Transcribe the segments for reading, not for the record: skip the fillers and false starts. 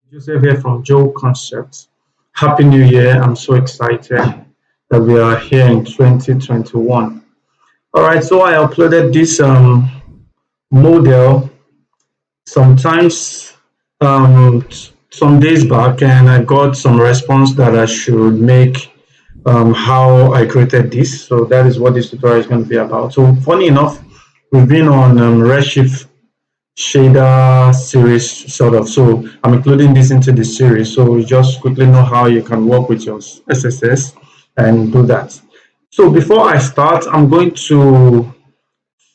Joseph here from Joe Concepts. Happy New Year. I'm so excited that we are here in 2021. All right, so I uploaded this model sometimes some days back, and I got some response that I should make how I created this. So that is what this tutorial is going to be about. So funny enough, we've been on Redshift shader series sort of, so I'm including this into the series so you just quickly know how you can work with your SSS and do that. So before I start, I'm going to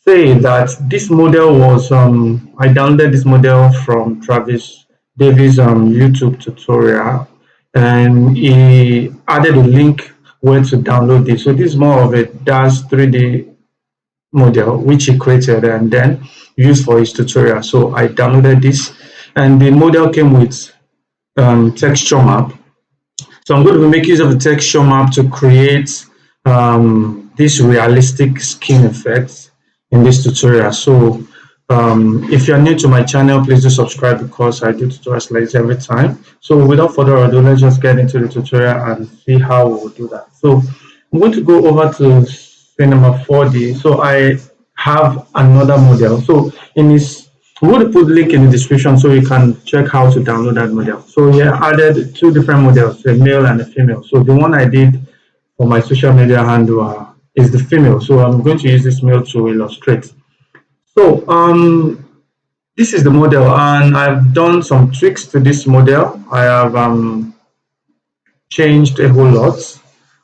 say that this model was I downloaded this model from Travis Davis YouTube tutorial, and he added a link where to download this. So this is more of a DAS 3D model which he created and then used for his tutorial. So I downloaded this, and the model came with texture map. So I'm going to make use of the texture map to create this realistic skin effect in this tutorial. So if you're new to my channel, please do subscribe because I do tutorials like this every time. So without further ado, let's just get into the tutorial and see how we will do that. So I'm going to go over to Cinema 4D. So I have another model. So in this, I'm going to put the link in the description so you can check how to download that model. So yeah, I added two different models, a male and a female. So the one I did for my social media handle is the female. So I'm going to use this male to illustrate. So this is the model, and I've done some tweaks to this model. I have changed a whole lot,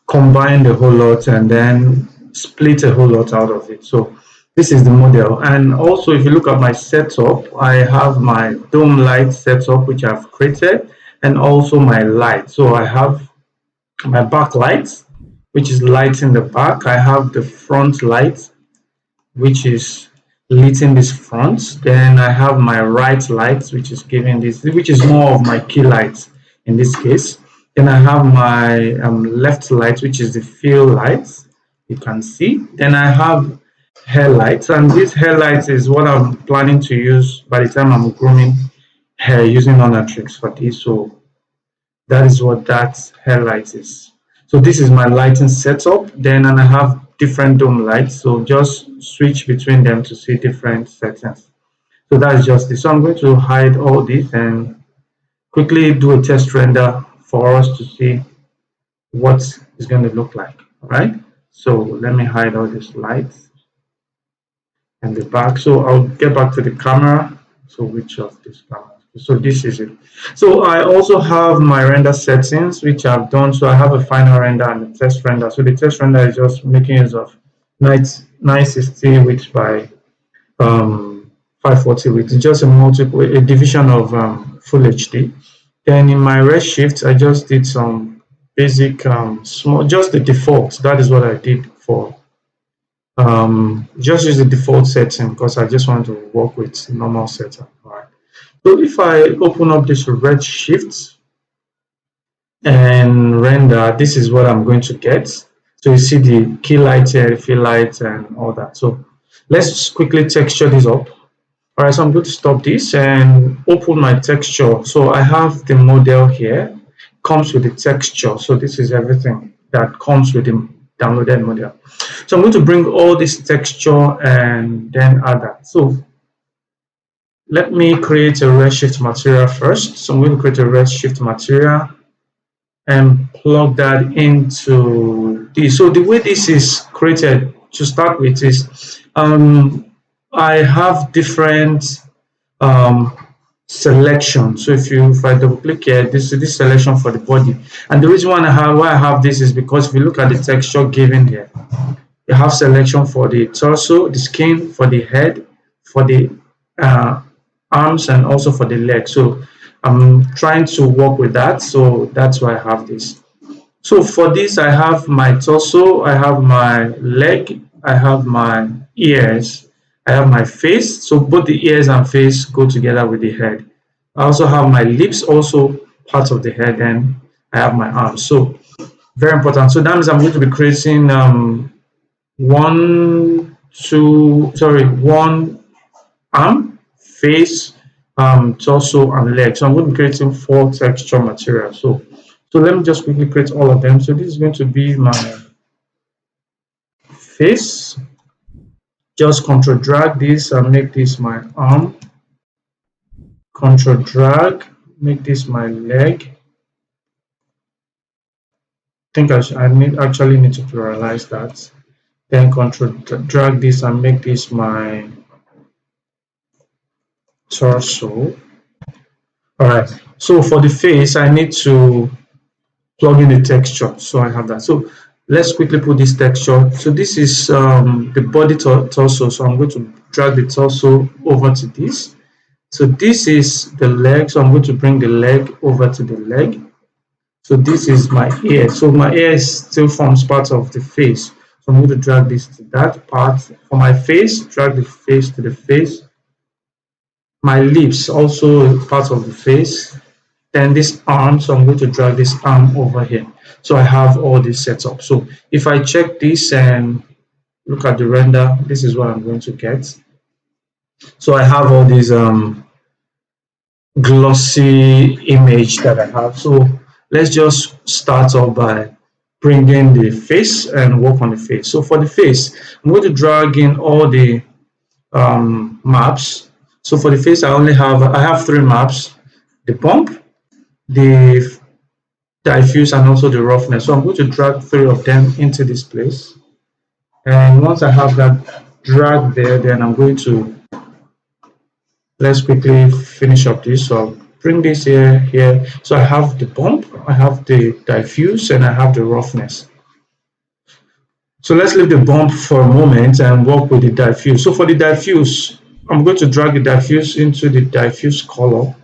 combined a whole lot, and then split a whole lot out of it. So this is the model. And also, if you look at my setup, I have my dome light setup which I've created, and also my light. So I have my back light, which is light in the back. I have the front light, which is lit in this front. Then I have my right light, which is giving this, which is more of my key light in this case. Then I have my left light, which is the fill light, you can see. Then I have hair lights, and this hair light is what I'm planning to use by the time I'm grooming hair using Onatrix for this. So that is what that hair light is. So this is my lighting setup. Then and I have different dome lights, so just switch between them to see different settings. So that's just this. So I'm going to hide all this and quickly do a test render for us to see what it's going to look like. All right, so let me hide all these lights and the back. So I'll get back to the camera. So which of these cameras? So this is it. So I also have my render settings which I've done. So I have a final render and a test render. So the test render is just making use of 960 width by 540 width. It's just a division of full HD. Then in my Redshift, I just did some basic small, just the default. That is what I did for just use the default setting because I just want to work with normal setup. All right. So if I open up this Redshift and render, this is what I'm going to get. So you see the key light here, the fill light, and all that. So let's quickly texture this up. All right, so I'm going to stop this and open my texture. So I have the model here, comes with the texture. So this is everything that comes with the downloaded model. So I'm going to bring all this texture and then add that. So let me create a Redshift material first. So I'm going to create a Redshift material and plug that into this. So the way this is created to start with is I have different selection. So if I double click here, this is this selection for the body. And the reason why I have this is because if you look at the texture given here, you have selection for the torso, the skin, for the head, for the arms, and also for the leg. So I'm trying to work with that. So that's why I have this. So for this, I have my torso, I have my leg, I have my ears, I have my face. So both the ears and face go together with the head. I also have my lips, also part of the head, and I have my arms. So very important. So that means I'm going to be creating one arm, face, torso and leg. So I'm going to be creating 4 texture materials. So let me just quickly create all of them. So this is going to be my face. Just control drag this and make this my arm. Control drag, make this my leg. I think actually need to pluralize that. Then control drag this and make this my torso. All right. So for the face, I need to plug in the texture. So I have that. So let's quickly put this texture. So this is the body torso. So I'm going to drag the torso over to this. So this is the leg. So I'm going to bring the leg over to the leg. So this is my ear. So my ear still forms part of the face. So I'm going to drag this to that part. For my face, drag the face to the face. My lips also part of the face. Then this arm, so I'm going to drag this arm over here. So I have all this set up. So if I check this and look at the render, this is what I'm going to get. So I have all these glossy image that I have. So let's just start off by bringing the face and work on the face. So for the face, I'm going to drag in all the maps. So for the face, I have 3 maps: the bump, the diffuse, and also the roughness. So I'm going to drag 3 of them into this place. And once I have that drag there, then I'm going to, let's quickly finish up this. So I'll bring this here. So I have the bump, I have the diffuse, and I have the roughness. So let's leave the bump for a moment and work with the diffuse. So for the diffuse, I'm going to drag the diffuse into the diffuse color.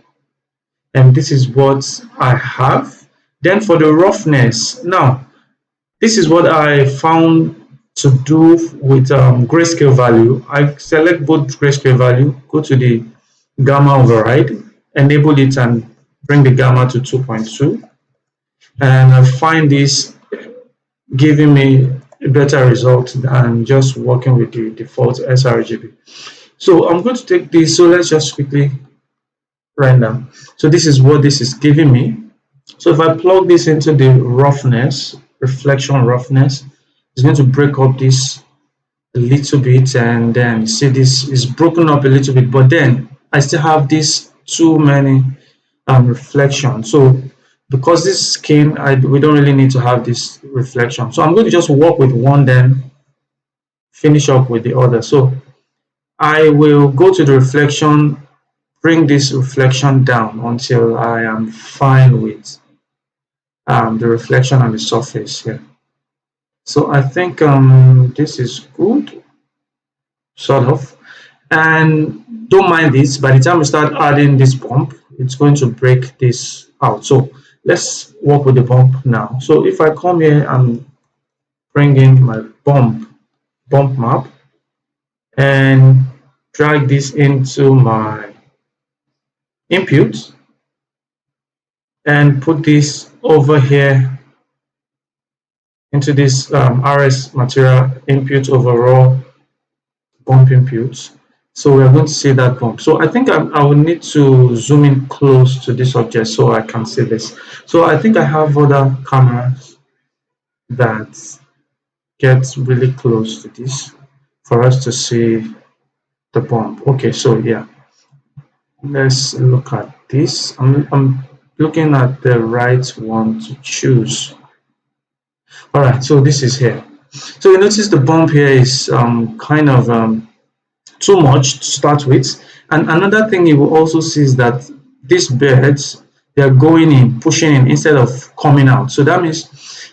And this is what I have. Then for the roughness, now this is what I found to do with grayscale value. I select both grayscale value, go to the gamma override, enable it and bring the gamma to 2.2, and I find this giving me a better result than just working with the default sRGB. So I'm going to take this. So let's just quickly render. So this is what this is giving me. So if I plug this into the roughness, reflection roughness, it's going to break up this a little bit, and then see this is broken up a little bit, but then I still have this too many reflections. So because this skin, we don't really need to have this reflection. So I'm going to just work with one, then finish up with the other. So I will go to the reflection, bring this reflection down until I am fine with the reflection on the surface here. So I think this is good, sort of. And don't mind this, by the time we start adding this bump, it's going to break this out. So let's work with the bump now. So if I come here and bring in my bump map and drag this into my input and put this over here into this RS material input overall bump inputs. So we're going to see that bump. So I think I will need to zoom in close to this object so I can see this. So I think I have other cameras that get really close to this for us to see the bump. Okay, so yeah, let's look at this. I'm looking at the right one to choose. All right, so this is here. So you notice the bump here is kind of too much to start with. And another thing you will also see is that these birds, they're going in, pushing in instead of coming out. So that means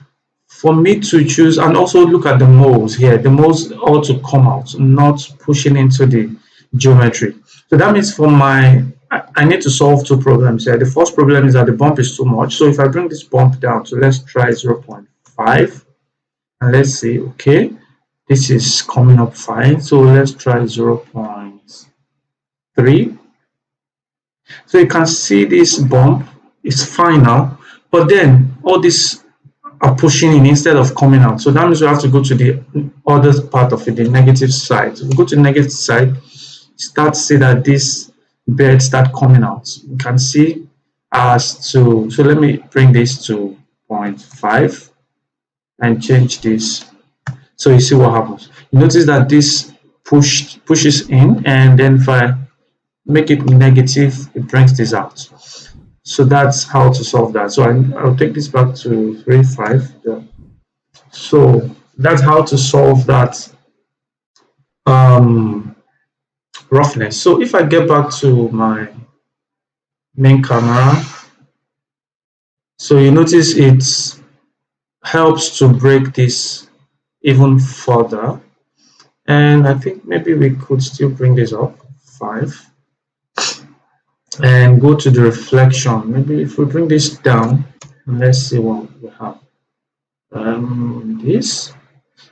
for me to choose, and also look at the moles here, the moles ought to come out, not pushing into the geometry. So that means for I need to solve 2 problems here. The first problem is that the bump is too much. So if I bring this bump down, so let's try 0.5, and let's see, okay, this is coming up fine. So let's try 0.3. So you can see this bump is fine now, but then all this are pushing in instead of coming out. So that means we have to go to the other part of it, the negative side. So we go to the negative side, start to see that this beds start coming out. You can see as to, so let me bring this to 0.5 and change this. So you see what happens. You notice that this pushes in, and then if I make it negative, it brings this out. So that's how to solve that. So I'll take this back to 3.5. Yeah. So that's how to solve that roughness. So if I get back to my main camera, so you notice it helps to break this even further. And I think maybe we could still bring this up 5 and go to the reflection. Maybe if we bring this down, let's see what we have. This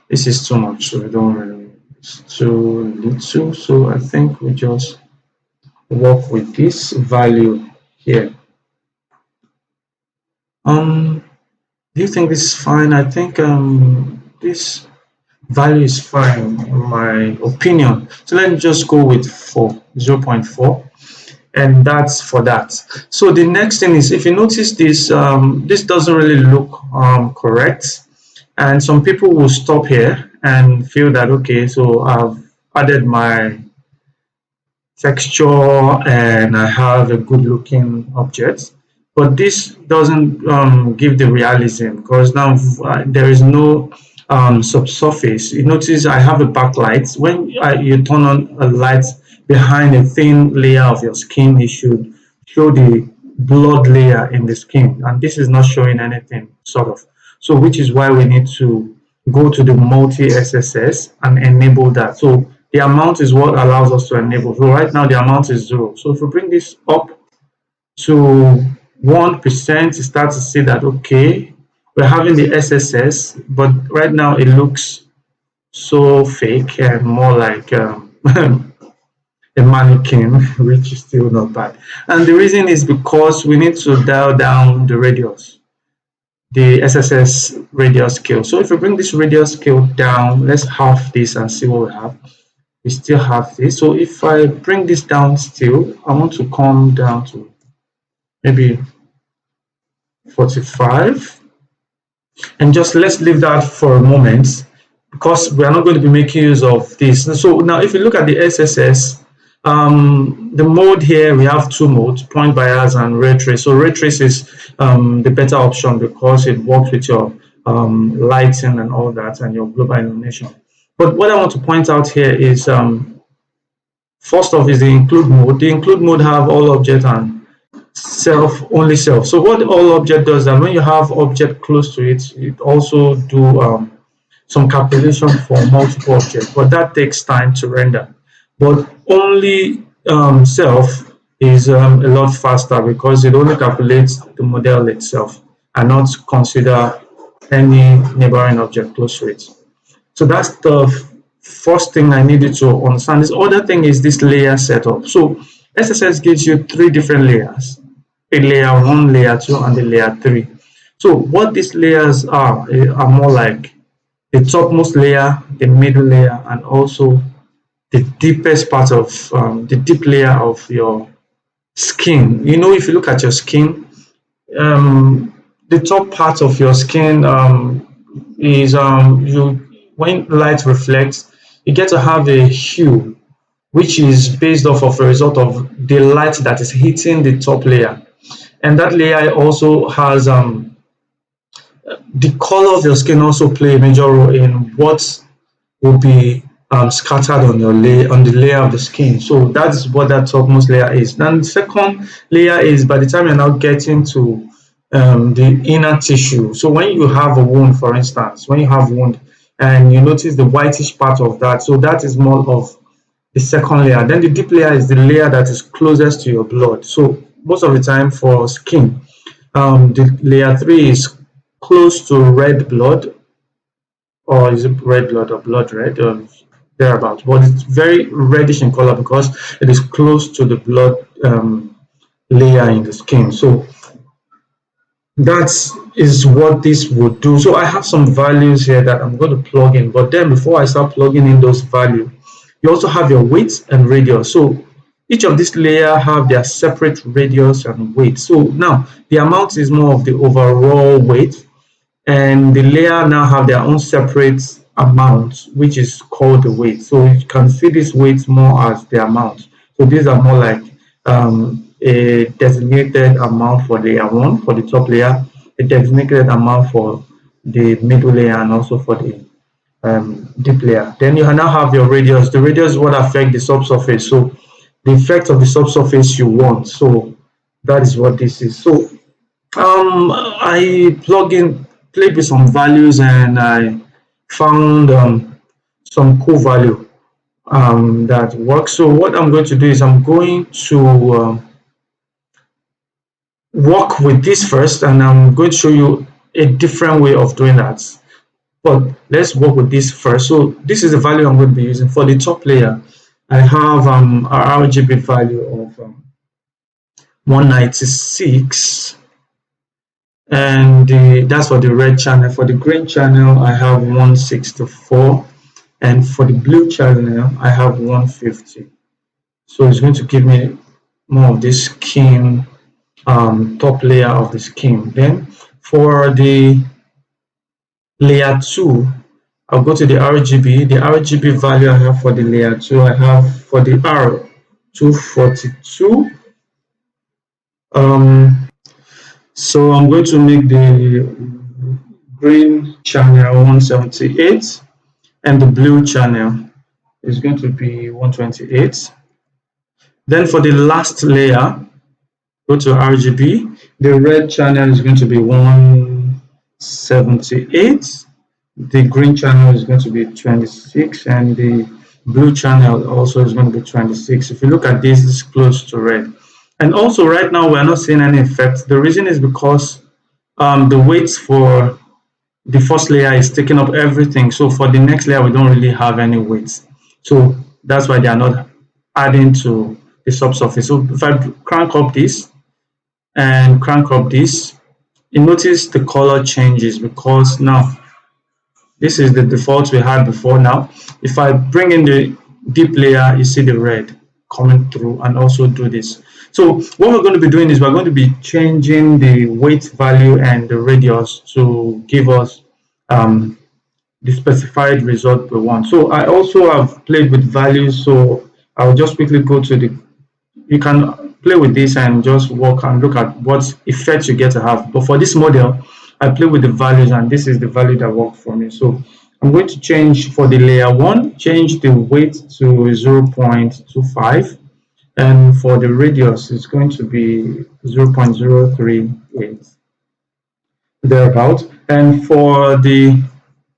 is too much, so we don't really, it's too little. So I think we just work with this value here. Do you think this is fine? I think this value is fine in my opinion. So let me just go with 0.4, and that's for that. So the next thing is, if you notice this, this doesn't really look correct, and some people will stop here and feel that, okay, so I've added my texture and I have a good looking object, but this doesn't give the realism, because now there is no subsurface. You notice I have a backlight. When you turn on a light behind a thin layer of your skin, it should show the blood layer in the skin, and this is not showing anything, sort of. So which is why we need to go to the multi-SSS and enable that. So the amount is what allows us to enable. So right now the amount is 0. So if we bring this up to 1%, you start to see that, okay, we're having the SSS, but right now it looks so fake and more like a mannequin, which is still not bad. And the reason is because we need to dial down the radius, the SSS radius scale. So if we bring this radius scale down, let's half this and see what we have. We still have this. So if I bring this down still, I want to come down to maybe 45, and just let's leave that for a moment, because we are not going to be making use of this. So now if you look at the SSS, the mode here, we have 2 modes, point bias and ray trace. So ray trace is the better option because it works with your lighting and all that and your global illumination. But what I want to point out here is, first off, is the include mode. The include mode have all object and self, only self. So what all object does, that when you have object close to it, it also do some calculation for multiple objects, but that takes time to render. But only self is a lot faster, because it only calculates the model itself and not consider any neighboring object close to it. So that's the first thing I needed to understand. This other thing is this layer setup. So SSS gives you 3 different layers: a layer 1, layer 2, and the layer 3. So what these layers are more like the topmost layer, the middle layer, and also the deepest part of the deep layer of your skin. You know, if you look at your skin, the top part of your skin is when light reflects, you get to have a hue, which is based off of a result of the light that is hitting the top layer. And that layer also has the color of your skin also play a major role in what will be scattered on your on the layer of the skin. So that's what that topmost layer is. Then the second layer is, by the time you're now getting to the inner tissue. So when you have a wound, for instance, when you have wound and you notice the whitish part of that, so that is more of the second layer. Then the deep layer is the layer that is closest to your blood. So most of the time for skin, the layer 3 is close to red blood, or is it red blood or blood red, or thereabouts, but it's very reddish in color because it is close to the blood layer in the skin. So that is what this would do. So I have some values here that I'm going to plug in, but then before I start plugging in those values, you also have your width and radius. So each of these layer have their separate radius and weight. So now the amount is more of the overall weight, and the layer now have their own separate amount, which is called the weight. So you can see this weight more as the amount. So these are more like a designated amount for layer 1 for the top layer, a designated amount for the middle layer, and also for the deep layer. Then you now have your radius. The radius is what affect the subsurface. So the effect of the subsurface you want. So that is what this is. So I played with some values, and I found some cool value that works. So what I'm going to do is I'm going to work with this first, and I'm going to show you a different way of doing that. But let's work with this first. So this is the value I'm going to be using for the top layer. I have an RGB value of 196, and that's for the red channel. For the green channel, I have 164, and for the blue channel, I have 150. So it's going to give me more of this scheme, top layer of the scheme. Then for the layer 2, I'll go to the RGB. The RGB value I have for the layer 2, I have for the R 242. So I'm going to make the green channel 178, and the blue channel is going to be 128. Then for the last layer, go to RGB. The red channel is going to be 178. The green channel is going to be 26, and the blue channel also is going to be 26. If you look at this, it's close to red. And also right now we're not seeing any effect. The reason is because the weights for the first layer is taking up everything. So for the next layer, we don't really have any weights. So that's why they are not adding to the subsurface. So if I crank up this and crank up this, you notice the color changes, because now this is the default we had before. Now if I bring in the deep layer, you see the red coming through, and also do this. So what we're going to be doing is we're going to be changing the weight value and the radius to give us the specified result we want. So I also have played with values, so I'll just quickly go to the, you can play with this and just work and look at what effect you get to have. But for this model, I play with the values, and this is the value that worked for me. So I'm going to change for the layer 1, change the weight to 0.25, and for the radius it's going to be 0.038 thereabout. And for the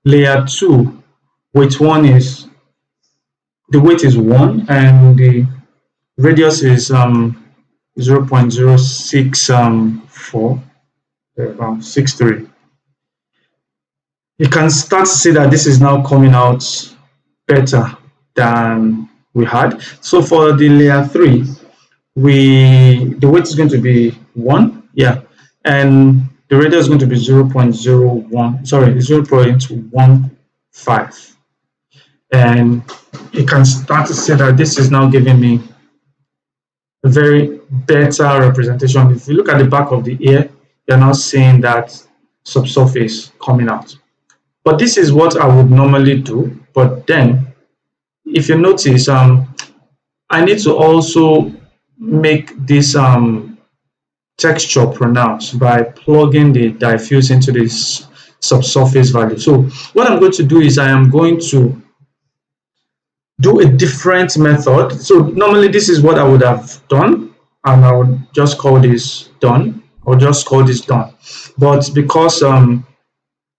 layer 2, weight 1 is, the weight is 1, and the radius is 0.064, about 63. You can start to see that this is now coming out better than we had. So for the layer 3, the weight is going to be 1, yeah, and the radius is going to be 0.15, and you can start to see that this is now giving me a very better representation. If you look at the back of the ear, you're now seeing that subsurface coming out. But this is what I would normally do. But then, if you notice, I need to also make this texture pronounced by plugging the diffuse into this subsurface value. So what I'm going to do is I am going to do a different method. So normally this is what I would have done, and I would just call this done. I'll just call this done. But because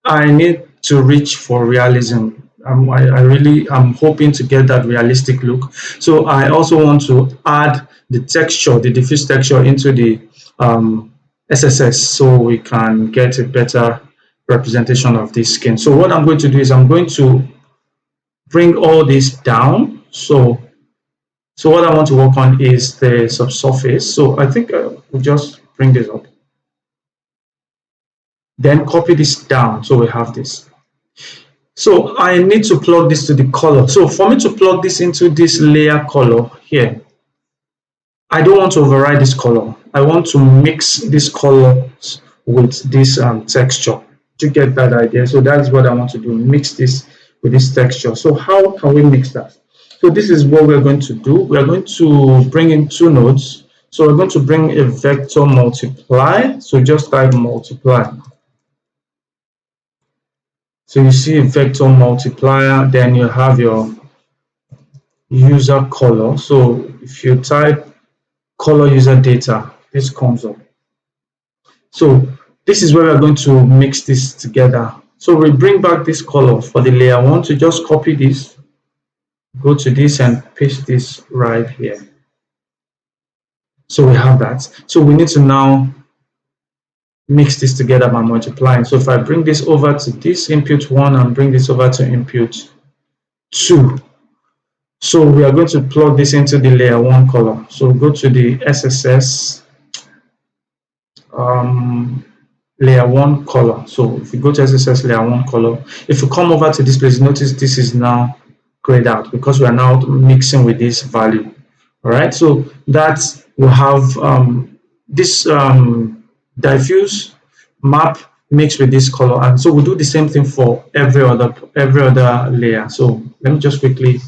I need to reach for realism, I really am hoping to get that realistic look. So I also want to add the texture, the diffuse texture, into the SSS, so we can get a better representation of this skin. So what I'm going to do is I'm going to bring all this down. So what I want to work on is the subsurface. So I think we'll just bring this up. Then copy this down, so we have this. So I need to plug this to the color. So for me to plug this into this layer color here, I don't want to override this color. I want to mix this color with this texture. To get that idea, so that's what I want to do, mix this with this texture. So how can we mix that? So this is what we're going to do. We're going to bring in two nodes. So we're going to bring a vector multiply. So just type multiply. So you see a vector multiplier, then you have your user color. So if you type color user data, this comes up. So this is where we're going to mix this together. So we bring back this color for the layer 1 to just copy this, go to this and paste this right here. So we have that. So we need to now mix this together by multiplying. So if I bring this over to this input 1 and bring this over to input 2. So we are going to plug this into the layer 1 color. So go to the SSS layer 1 color. So if you go to SSS layer 1 color, if you come over to this place, notice this is now grayed out because we are now mixing with this value. All right, so that will have this diffuse map mixed with this color, and so we'll do the same thing for every other layer. So let me just quickly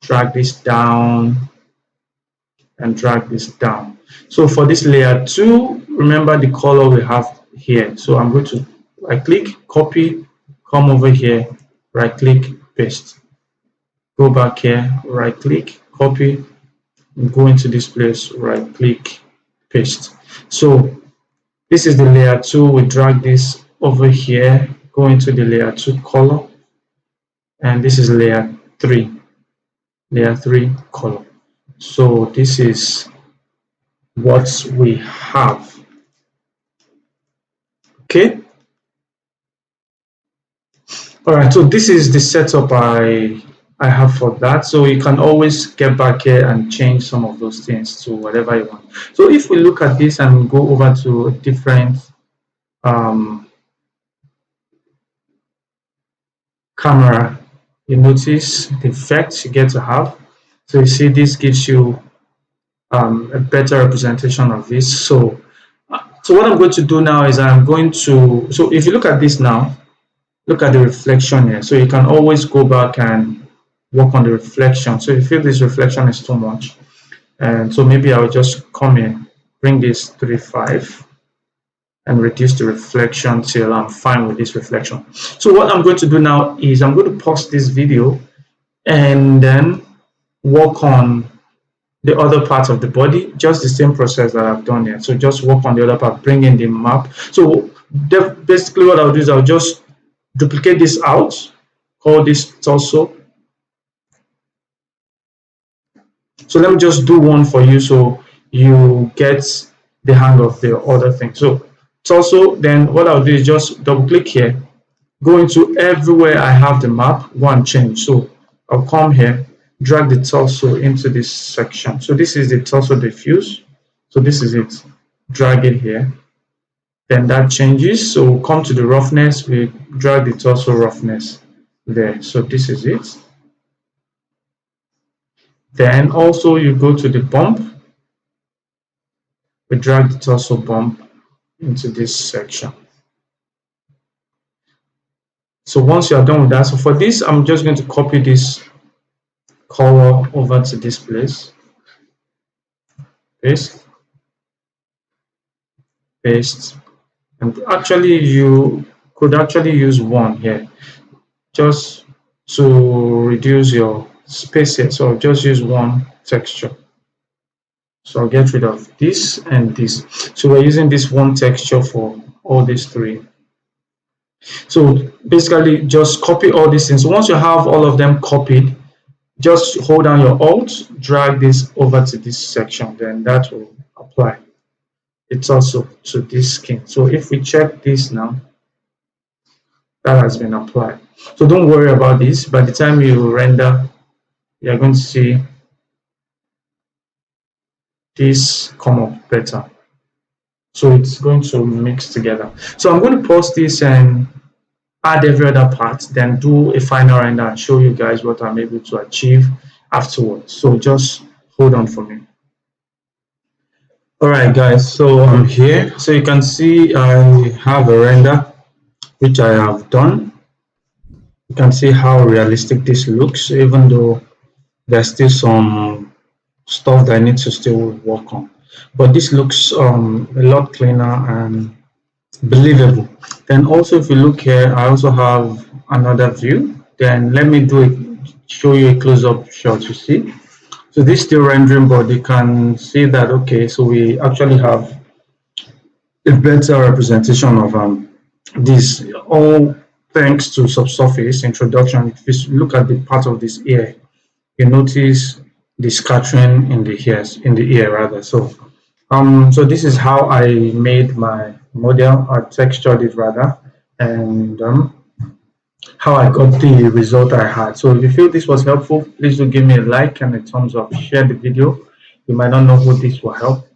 drag this down and drag this down. So for this layer 2, remember the color we have here. So I'm going to right click, copy, come over here, right click, paste. Go back here, right click, copy, go into this place, right click, paste. So this is the layer 2. We drag this over here, go into the layer 2 color, and this is layer 3 color. So this is what we have. Okay. All right, so this is the setup I have for that. So you can always get back here and change some of those things to whatever you want. So if we look at this and go over to a different camera, you notice the effects you get to have. So you see this gives you a better representation of this. So what I'm going to do now is I'm going to, so if you look at this now, look at the reflection here. So you can always go back and work on the reflection. So if you feel this reflection is too much, and so maybe I'll just come in, bring this 3.5 and reduce the reflection till I'm fine with this reflection. So what I'm going to do now is I'm going to pause this video and then work on the other part of the body, just the same process that I've done here. So just work on the other part, bring in the map. So basically what I'll do is I'll just duplicate this out, call this torso. So let me just do one for you so you get the hang of the other thing. So torso, then what I'll do is just double click here, go into everywhere I have the map, go and change. So I'll come here, drag the torso into this section. So this is the torso diffuse. So this is it. Drag it here. Then that changes. So we'll come to the roughness. We drag the torso roughness there. So this is it. Then also you go to the bump. We drag the torso bump into this section. So once you are done with that, so for this, I'm just going to copy this color over to this place, paste, paste, and actually you could actually use one here just to reduce your space here. So I'll just use one texture. So I'll get rid of this and this. So we're using this one texture for all these three. So basically just copy all these things. So once you have all of them copied, just hold down your Alt, drag this over to this section, then that will apply. It's also to this skin. So if we check this now, that has been applied. So don't worry about this. By the time you render, you're going to see this come up better. So it's going to mix together. So I'm going to pause this and add every other part, then do a final render and show you guys what I'm able to achieve afterwards. So just hold on for me. All right, guys, so I'm here. So you can see I have a render which I have done. You can see how realistic this looks, even though there's still some stuff that I need to still work on. But this looks a lot cleaner and believable. Then also, if you look here, I also have another view. Then let me do it, show you a close-up shot. You see, so this still rendering, but you can see that okay. So we actually have a better representation of this, all thanks to subsurface introduction. If you look at the part of this ear, you notice the scattering in the ears, in the ear rather. So this is how I made my model, or textured it rather, and how I got the result I had. So if you feel this was helpful, please do give me a like and a thumbs up. Share the video. You might not know who this will help.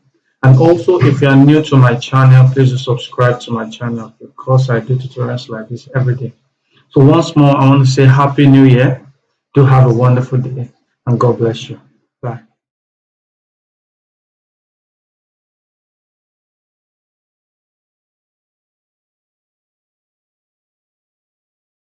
And also, if you are new to my channel, please do subscribe to my channel because I do tutorials like this every day. So once more, I want to say Happy New Year. Do have a wonderful day and God bless you. Bye.